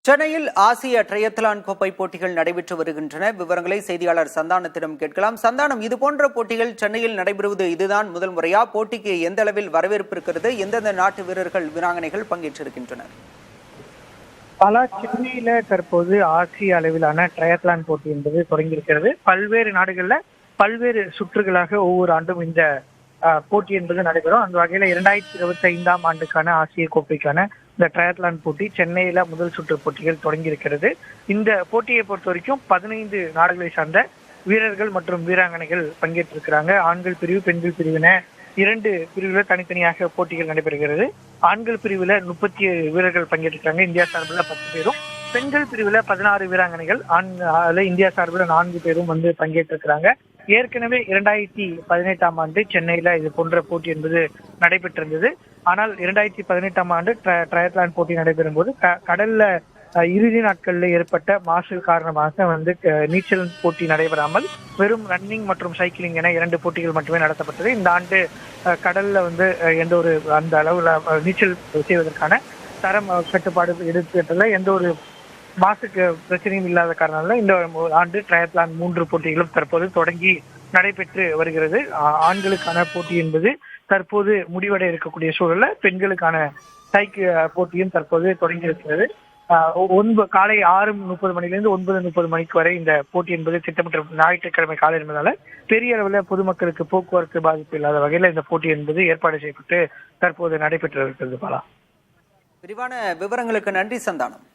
சென்னையில் ஆசிய ட்ரையத்லான் கோப்பை போட்டிகள் நடைபெற்று வருகின்றன. விவரங்களை செய்தியாளர் சந்தானத்திடம் கேட்கலாம். சந்தானம், இதுபோன்ற போட்டிகள் சென்னையில் நடைபெறுவது இதுதான் முதல் முறையா? போட்டிக்கு எந்த அளவில் வரவேற்பு இருக்கிறது? எந்தெந்த நாட்டு வீரர்கள், வீராங்கனைகள் பங்கேற்றிருக்கின்றனர்? பல சென்னையில தற்போது ஆசிய அளவிலான ட்ரையத்லான் போட்டி என்பது தொடங்கியிருக்கிறது. பல்வேறு நாடுகள்ல பல்வேறு சுற்றுகளாக ஒவ்வொரு ஆண்டும் இந்த போட்டி என்பது நடைபெறும். அந்த வகையில 2025ஆம் ஆண்டுக்கான ஆசிய கோப்பைக்கான இந்த ட்ரையத்லான் போட்டி சென்னையில முதல் சுற்று போட்டிகள் தொடங்கி இருக்கிறது. இந்த போட்டியை பொறுத்த வரைக்கும் 15 நாடுகளை சார்ந்த வீரர்கள் மற்றும் வீராங்கனைகள் பங்கேற்றிருக்கிறாங்க. ஆண்கள் பிரிவு, பெண்கள் பிரிவின 2 பிரிவுல தனித்தனியாக போட்டிகள் நடைபெறுகிறது. ஆண்கள் பிரிவுல 37 வீரர்கள் பங்கேற்றிருக்காங்க. இந்தியா சார்பில் 10 பேரும், பெண்கள் பிரிவுல 16 வீராங்கனைகள், இந்தியா சார்பில் 4 பேரும் வந்து பங்கேற்றிருக்கிறாங்க. ஏற்கனவே 2018ஆம் ஆண்டு சென்னையில இது போன்ற போட்டி என்பது நடைபெற்றிருந்தது. ஆனால் 2018ஆம் ஆண்டு ட்ரையத்லான் போட்டி நடைபெறும் போது கடல்ல இறுதி நாட்கள்ல ஏற்பட்ட மாசு காரணமாக வந்து நீச்சல் போட்டி நடைபெறாமல் வெறும் ரன்னிங் மற்றும் சைக்கிளிங் என 2 போட்டிகள் மட்டுமே நடத்தப்பட்டது. இந்த ஆண்டு கடல்ல வந்து எந்த ஒரு அந்த அளவுல நீச்சல் செய்வதற்கான தரம் கட்டுப்பாடு எடுத்துக்கிட்டல எந்த ஒரு மாசுக்கு பிரச்சனையும் இல்லாத காரணத்தால இந்த ஆண்டு ட்ரையத்லான் 3 போட்டிகளும் தற்போது தொடங்கி நடைபெற்று வருகிறது. ஆண்களுக்கான போட்டி என்பது தற்போது முடிவடைய இருக்கக்கூடிய சூழல்ல பெண்களுக்கான சைக்கிள் போட்டியும் தற்போது தொடங்கி இருக்கிறது. காலை 6:30 மணிலிருந்து 9:30 மணிக்கு வரை இந்த போட்டி என்பது திட்டமிட்ட ஞாயிற்றுக்கிழமை காலை என்பதால பெரிய அளவில் பொதுமக்களுக்கு போக்குவரத்து பாதிப்பு இல்லாத வகையில் இந்த போட்டி என்பது ஏற்பாடு செய்யப்பட்டு தற்போது நடைபெற்று இருக்கிறது. பாலா, விரிவான விவரங்களுக்கு நன்றி சந்தானம்.